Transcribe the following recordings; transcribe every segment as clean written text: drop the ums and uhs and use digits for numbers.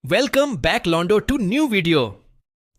Welcome back लॉन्डो to new video.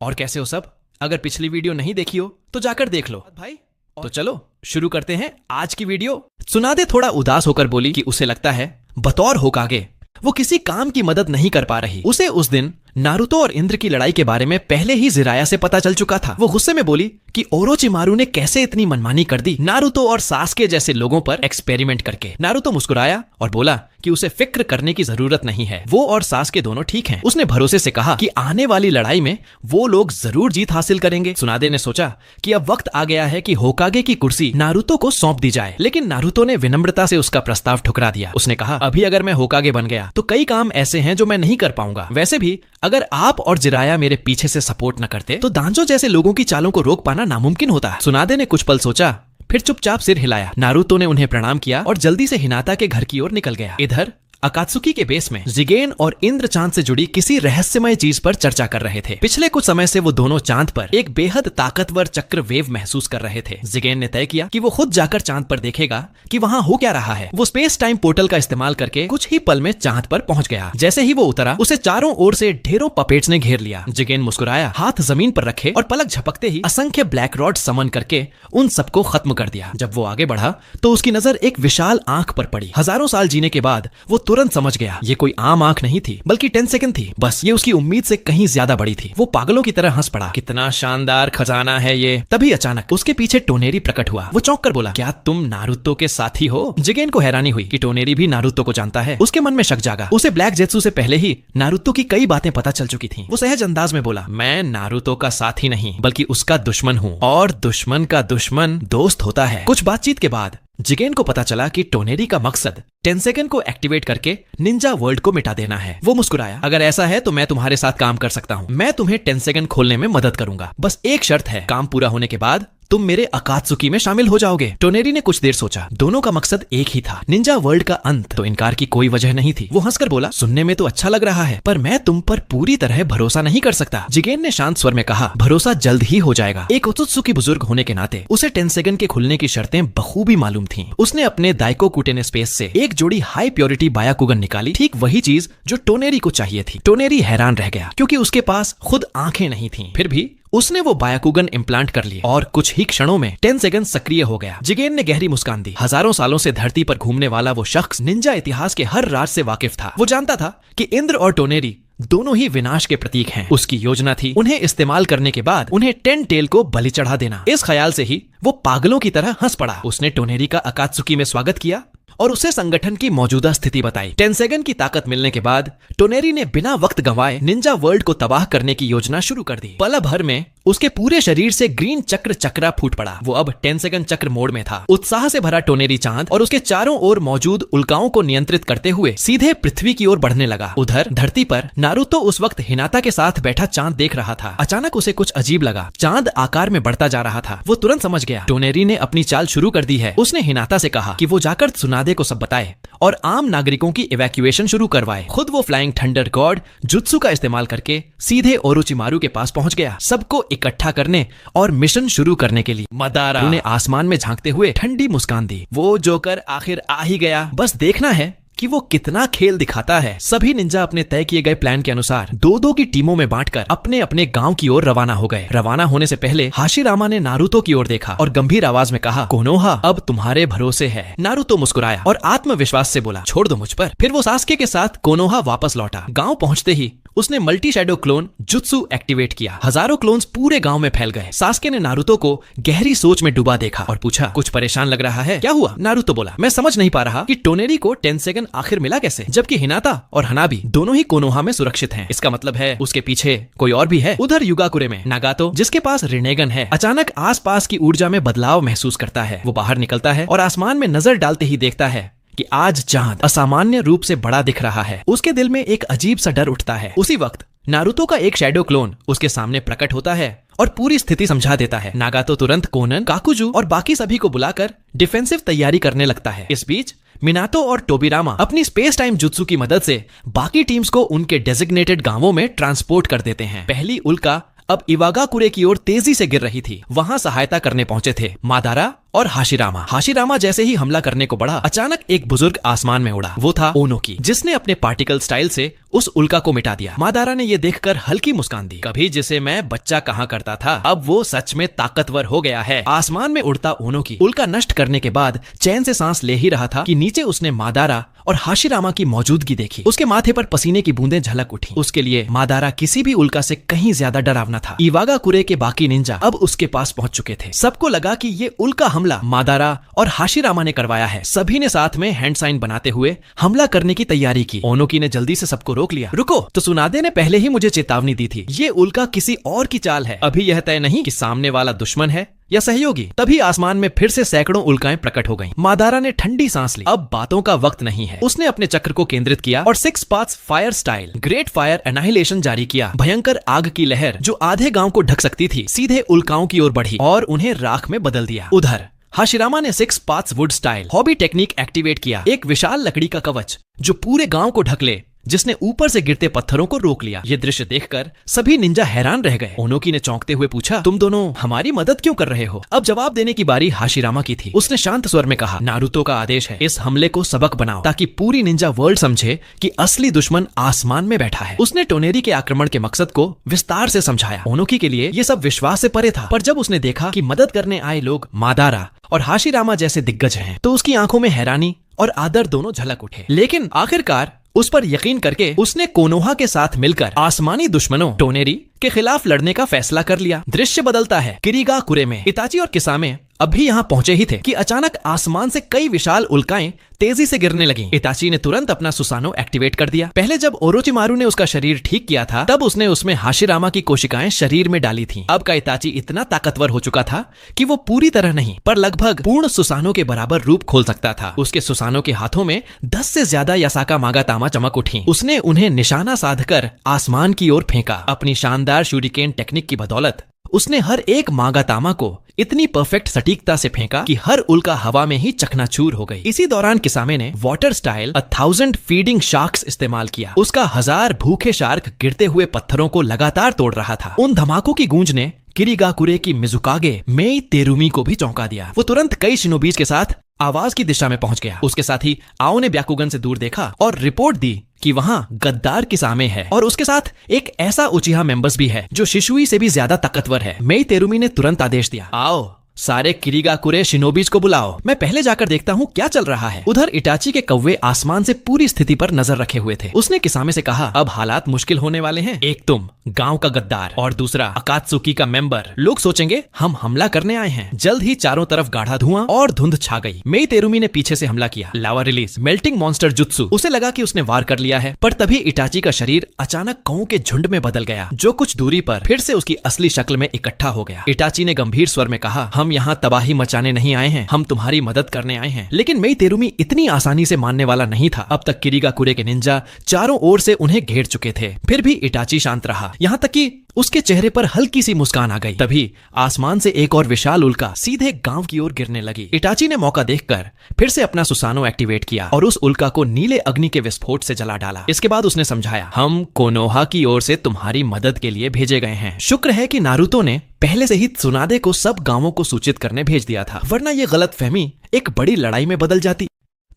और कैसे हो सब? अगर पिछली वीडियो नहीं देखी हो तो जाकर देख लो भाई। तो चलो शुरू करते हैं आज की वीडियो। सुनादे थोड़ा उदास होकर बोली कि उसे लगता है बतौर होकागे वो किसी काम की मदद नहीं कर पा रही। उसे उस दिन नारुतो और इंद्र की लड़ाई के बारे में पहले ही जिराया से पता चल चुका था। वो गुस्से में बोली कि ओरोचिमारू ने कैसे इतनी मनमानी कर दी नारुतो और सास्के जैसे लोगों पर एक्सपेरिमेंट करके। नारुतो मुस्कुराया और बोला कि उसे फिक्र करने की जरूरत नहीं है, वो और सास्के दोनों ठीक हैं। उसने भरोसे से कहा कि आने वाली लड़ाई में वो लोग जरूर जीत हासिल करेंगे। सुनादे ने सोचा कि अब वक्त आ गया है कि होकागे की कुर्सी नारुतो को सौंप दी जाए, लेकिन नारुतो ने विनम्रता से उसका प्रस्ताव ठुकरा दिया। उसने कहा, अभी अगर मैं होकागे बन गया तो कई काम ऐसे हैं जो मैं नहीं कर पाऊंगा। वैसे भी अगर आप और जिराया मेरे पीछे से सपोर्ट न करते तो दांजो जैसे लोगों की चालों को रोक पाना नामुमकिन होता। सुनादे ने कुछ पल सोचा, फिर चुपचाप सिर हिलाया। नारुतो ने उन्हें प्रणाम किया और जल्दी से हिनाता के घर की ओर निकल गया। इधर अकात्सुकी के बेस में जिगेन और इंद्र चांद से जुड़ी किसी रहस्यमय चीज पर चर्चा कर रहे थे। पिछले कुछ समय से वो दोनों चांद पर एक बेहद ताकतवर चक्र वेव महसूस कर रहे थे। जिगेन ने तय किया कि वो खुद जाकर चांद पर देखेगा कि वहाँ हो क्या रहा है। वो स्पेस टाइम पोर्टल का इस्तेमाल करके कुछ ही पल में चांद पर पहुंच गया। जैसे ही वो उतरा उसे चारों ओर से ढेरों पपेट्स ने घेर लिया। जिगेन मुस्कुराया, हाथ जमीन पर रखे और पलक झपकते ही असंख्य ब्लैक रॉड समन करके उन सबको खत्म कर दिया। जब वो आगे बढ़ा तो उसकी नजर एक विशाल आंख पर पड़ी। हजारों साल जीने के बाद वो तुरंत समझ गया ये कोई आम आंख नहीं थी बल्कि 10 सेकंड थी। बस ये उसकी उम्मीद से कहीं ज्यादा बड़ी थी। वो पागलों की तरह हंस पड़ा, कितना शानदार खजाना है ये। तभी अचानक उसके पीछे टोनेरी प्रकट हुआ। वो चौंक कर बोला, क्या तुम नारुतो के साथी हो? जिगेन को हैरानी हुई कि टोनेरी भी नारुतो को जानता है। उसके मन में शक जागा। उसे ब्लैक जेत्सु से पहले ही नारुतो की कई बातें पता चल चुकी थी। वो सहज अंदाज में बोला, मैं नारुतो का साथी नहीं बल्कि उसका दुश्मन हूँ, और दुश्मन का दुश्मन दोस्त होता है। कुछ बातचीत के बाद जिगेन को पता चला कि टोनेरी का मकसद टेंसेगन को एक्टिवेट करके निंजा वर्ल्ड को मिटा देना है। वो मुस्कुराया, अगर ऐसा है तो मैं तुम्हारे साथ काम कर सकता हूँ। मैं तुम्हें टेंसेगन खोलने में मदद करूंगा, बस एक शर्त है, काम पूरा होने के बाद तुम मेरे अकात्सुकी में शामिल हो जाओगे। टोनेरी ने कुछ देर सोचा। दोनों का मकसद एक ही था, निंजा वर्ल्ड का अंत। तो इनकार की कोई वजह नहीं थी। वो हंसकर बोला, सुनने में तो अच्छा लग रहा है, पर मैं तुम पर पूरी तरह भरोसा नहीं कर सकता। जिगेन ने शांत स्वर में कहा, भरोसा जल्द ही हो जाएगा। एक ओत्सुत्सुकी बुजुर्ग होने के नाते उसे टेंसेगन के खुलने की शर्तें बखूबी मालूम थीं। उसने अपने दाइको कुटेने स्पेस से एक जोड़ी हाई प्योरिटी बायाकुगन निकाली, ठीक वही चीज जो टोनेरी को चाहिए थी। टोनेरी हैरान रह गया क्योंकि उसके पास खुद आंखें नहीं थीं। फिर भी उसने वो बायाकुगन इम्प्लांट कर लिए और कुछ ही क्षणों में टेंसेगन सक्रिय हो गया। जिगेन ने गहरी मुस्कान दी। हजारों सालों से धरती पर घूमने वाला वो शख्स निंजा इतिहास के हर राज से वाकिफ था। वो जानता था कि इंद्र और टोनेरी दोनों ही विनाश के प्रतीक हैं। उसकी योजना थी उन्हें इस्तेमाल करने के बाद उन्हें 10 टेल को बलि चढ़ा देना। इस ख्याल से ही वो पागलों की तरह हंस पड़ा। उसने टोनेरी का अकात्सुकी में स्वागत किया और उसे संगठन की मौजूदा स्थिति बताई। टेंसेगन की ताकत मिलने के बाद टोनेरी ने बिना वक्त गंवाए निंजा वर्ल्ड को तबाह करने की योजना शुरू कर दी। पल भर में उसके पूरे शरीर से ग्रीन चक्र चक्रा फूट पड़ा। वो अब टेंसेगन चक्र मोड में था। उत्साह से भरा टोनेरी चांद और उसके चारों ओर मौजूद उल्काओं को नियंत्रित करते हुए सीधे पृथ्वी की ओर बढ़ने लगा। उधर धरती पर नारुतो उस वक्त हिनाता के साथ बैठा चांद देख रहा था। अचानक उसे कुछ अजीब लगा। चांद आकार में बढ़ता जा रहा था। वो तुरंत समझ गया टोनेरी ने अपनी चाल शुरू कर दी है। उसने हिनाता से कहा कि वो जाकर सुनादे को सब बताए और आम नागरिकों की इवैक्यूएशन शुरू करवाए। खुद वो फ्लाइंग थंडर गॉड जुत्सु का इस्तेमाल करके सीधे ओरोचिमारू के पास पहुंच गया, सबको इकट्ठा करने और मिशन शुरू करने के लिए। मदारा ने आसमान में झांकते हुए ठंडी मुस्कान दी। वो जोकर आखिर आ ही गया, बस देखना है कि वो कितना खेल दिखाता है। सभी निंजा अपने तय किए गए प्लान के अनुसार दो दो की टीमों में बांटकर अपने अपने गांव की ओर रवाना हो गए। रवाना होने से पहले हाशिरामा ने नारुतो की ओर देखा और गंभीर आवाज में कहा, कोनोहा अब तुम्हारे भरोसे है। नारुतो मुस्कुराया और आत्मविश्वास से बोला, छोड़ दो मुझ पर। फिर वो सास्के के साथ कोनोहा वापस लौटा। गांव पहुंचते ही उसने multi shadow clone jutsu activate किया। हजारों क्लोन्स पूरे गांव में फैल गए। सास्के ने नारुतो को गहरी सोच में डूबा देखा और पूछा, कुछ परेशान लग रहा है, क्या हुआ? नारुतो बोला, मैं समझ नहीं पा रहा कि टोनेरी को टेंसेगन आखिर मिला कैसे, जबकि हिनाता और हनाबी दोनों ही कोनोहा में सुरक्षित हैं। इसका मतलब है उसके पीछे कोई और भी है। उधर युगाकुरे में नागातो, जिसके पास रिनेगन है, अचानक आसपास की ऊर्जा में बदलाव महसूस करता है। वो बाहर निकलता है और आसमान में नजर डालते ही देखता है कि आज चांद असामान्य रूप से बड़ा दिख रहा है। उसके दिल में एक अजीब सा डर उठता है। उसी वक्त नारुतो का एक शैडो क्लोन उसके सामने प्रकट होता है और पूरी स्थिति समझा देता है। नागातो तुरंत कोनन, काकुजू और बाकी सभी को बुलाकर डिफेंसिव तैयारी करने लगता है। इस बीच मिनातो और टोबिरामा अपनी स्पेस टाइम जुत्सु की मदद से बाकी टीम्स को उनके डेजिग्नेटेड गांवों में ट्रांसपोर्ट कर देते हैं। पहली उल्का अब इवागाकुरे की ओर तेजी से गिर रही थी। वहां सहायता करने पहुंचे थे मादारा और हाशिरामा जैसे ही हमला करने को बढ़ा, अचानक एक बुजुर्ग आसमान में उड़ा। वो था ओनोकी, जिसने अपने पार्टिकल स्टाइल से उस उल्का को मिटा दिया। मादारा ने यह देखकर हल्की मुस्कान दी। कभी जिसे मैं बच्चा कहा करता था, अब वो सच में ताकतवर हो गया है। आसमान में उड़ता ओनो की उल्का नष्ट करने के बाद चैन से सांस ले ही रहा था कि नीचे उसने मादारा और हाशिरामा की मौजूदगी देखी। उसके माथे पर पसीने की बूंदें झलक उठी। उसके लिए मादारा किसी भी उल्का से कहीं ज्यादा डरावना था। इवागाकुरे के बाकी निंजा अब उसके पास पहुंच चुके थे। सबको लगा कि ये उल्का हमला मादारा और हाशिरामा ने करवाया है। सभी ने साथ में हैंड साइन बनाते हुए हमला करने की तैयारी की। ओनोकी ने जल्दी से सबको रोक लिया। रुको, तो सुनादे ने पहले ही मुझे चेतावनी दी थी। ये उल्का किसी और की चाल है। अभी यह तय नहीं कि सामने वाला दुश्मन है या सहयोगी। तभी आसमान में फिर से सैकड़ों उल्काएं प्रकट हो गईं। मादारा ने ठंडी सांस ली। अब बातों का वक्त नहीं है। उसने अपने चक्र को केंद्रित किया और 6 paths fire style great fire annihilation जारी किया। भयंकर आग की लहर जो आधे गांव को ढक सकती थी, सीधे उल्काओं की ओर बढ़ी और उन्हें राख में बदल दिया। उधर हाशिरामा ने 6 paths wood style hobby technique activate किया। एक विशाल लकड़ी का कवच जो पूरे गांव को ढक ले, जिसने ऊपर से गिरते पत्थरों को रोक लिया। ये दृश्य देखकर सभी निंजा हैरान रह गए। ओनोकी ने चौंकते हुए पूछा, तुम दोनों हमारी मदद क्यों कर रहे हो? अब जवाब देने की बारी हाशिरामा की थी। उसने शांत स्वर में कहा, नारुतो का आदेश है, इस हमले को सबक बनाओ ताकि पूरी निंजा वर्ल्ड समझे कि असली दुश्मन आसमान में बैठा है। उसने टोनेरी के आक्रमण के मकसद को विस्तार से समझाया। ओनोकी के लिए ये सब विश्वास से परे था, पर जब उसने देखा कि मदद करने आए लोग मादारा और हाशिरामा जैसे दिग्गज हैं, तो उसकी आंखों में हैरानी और आदर दोनों झलक उठे। लेकिन आखिरकार उस पर यकीन करके उसने कोनोहा के साथ मिलकर आसमानी दुश्मनों टोनेरी के खिलाफ लड़ने का फैसला कर लिया। दृश्य बदलता है किरीगाकुरे में। इताची और किसामे अभी यहाँ पहुंचे ही थे कि अचानक आसमान से कई विशाल उल्काएं तेजी से गिरने लगीं। इताची ने तुरंत अपना सुसानो एक्टिवेट कर दिया। पहले जब ओरोचिमारू ने उसका शरीर ठीक किया था, तब उसने उसमें हाशिरामा की कोशिकाएं शरीर में डाली थीं। अब का इताची इतना ताकतवर हो चुका था कि वो पूरी तरह नहीं, पर लगभग पूर्ण सुसानो के बराबर रूप खोल सकता था। उसके सुसानो के हाथों में 10 से ज्यादा यासाका मागातामा चमक उठी। उसने उन्हें निशाना साधकर आसमान की ओर फेंका। अपनी शानदार शूरिकेन टेक्निक की बदौलत उसने हर एक मागातामा को इतनी परफेक्ट सटीकता से फेंका कि हर उल्का हवा में ही चकनाचूर हो गई। इसी दौरान किसामे ने वाटर स्टाइल 1000 फीडिंग शार्क्स इस्तेमाल किया। उसका 1000 भूखे शार्क गिरते हुए पत्थरों को लगातार तोड़ रहा था। उन धमाकों की गूंज ने किरीगाकुरे की मिजुकागे मेई तेरुमी को भी चौंका दिया। वो तुरंत कई शिनोबीज के साथ आवाज की दिशा में पहुंच गया। उसके साथ ही आओ ने ब्याकुगन से दूर देखा और रिपोर्ट दी कि वहां गद्दार किसामे है और उसके साथ एक ऐसा उचिहा मेंबर्स भी है जो शिशुई से भी ज्यादा ताकतवर है। मेई तेरुमी ने तुरंत आदेश दिया, आओ सारे किरीगाकुरे शिनोबीज को बुलाओ, मैं पहले जाकर देखता हूँ क्या चल रहा है। उधर इटाची के कौवे आसमान से पूरी स्थिति पर नजर रखे हुए थे। उसने किसामे से कहा, अब हालात मुश्किल होने वाले हैं। एक तुम गांव का गद्दार और दूसरा अकात्सुकी का मेंबर। लोग सोचेंगे हम हमला करने आए हैं। जल्द ही चारों तरफ गाढ़ा धुआं और धुंध छा गई। मेई तेरुमी ने पीछे से हमला किया। लावा रिलीज मेल्टिंग मॉन्स्टर जुत्सु। उसे लगा कि उसने वार कर लिया है, पर तभी इटाची का शरीर अचानक कौओं के झुंड में बदल गया, जो कुछ दूरी पर फिर से उसकी असली शक्ल में इकट्ठा हो गया। इटाची ने गंभीर स्वर में कहा, हम यहाँ तबाही मचाने नहीं आए हैं, हम तुम्हारी मदद करने आए हैं। लेकिन मेई तेरुमी इतनी आसानी से मानने वाला नहीं था। अब तक किरीगाकुरे के निंजा चारों ओर से उन्हें घेर चुके थे। फिर भी इटाची शांत रहा, यहाँ तक कि उसके चेहरे पर हल्की सी मुस्कान आ गई। तभी आसमान से एक और विशाल उल्का सीधे गांव की ओर गिरने लगी। इटाची ने मौका देखकर फिर से अपना सुसानो एक्टिवेट किया और उस उल्का को नीले अग्नि के विस्फोट से जला डाला। इसके बाद उसने समझाया, हम कोनोहा की ओर से तुम्हारी मदद के लिए भेजे गए हैं। शुक्र है कि नारुतो ने पहले से ही त्सुनादे को सब गांवों को सूचित करने भेज दिया था, वरना यह गलतफहमी एक बड़ी लड़ाई में बदल जाती।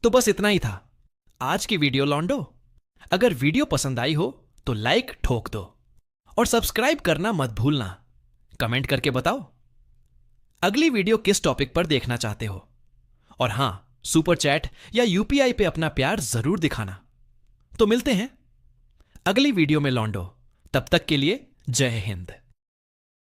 तो बस इतना ही था आज की वीडियो लॉन्डो। अगर वीडियो पसंद आई हो तो लाइक ठोक दो और सब्सक्राइब करना मत भूलना। कमेंट करके बताओ अगली वीडियो किस टॉपिक पर देखना चाहते हो, और हां, सुपर चैट या यूपीआई पे अपना प्यार जरूर दिखाना। तो मिलते हैं अगली वीडियो में लॉन्डो। तब तक के लिए जय हिंद।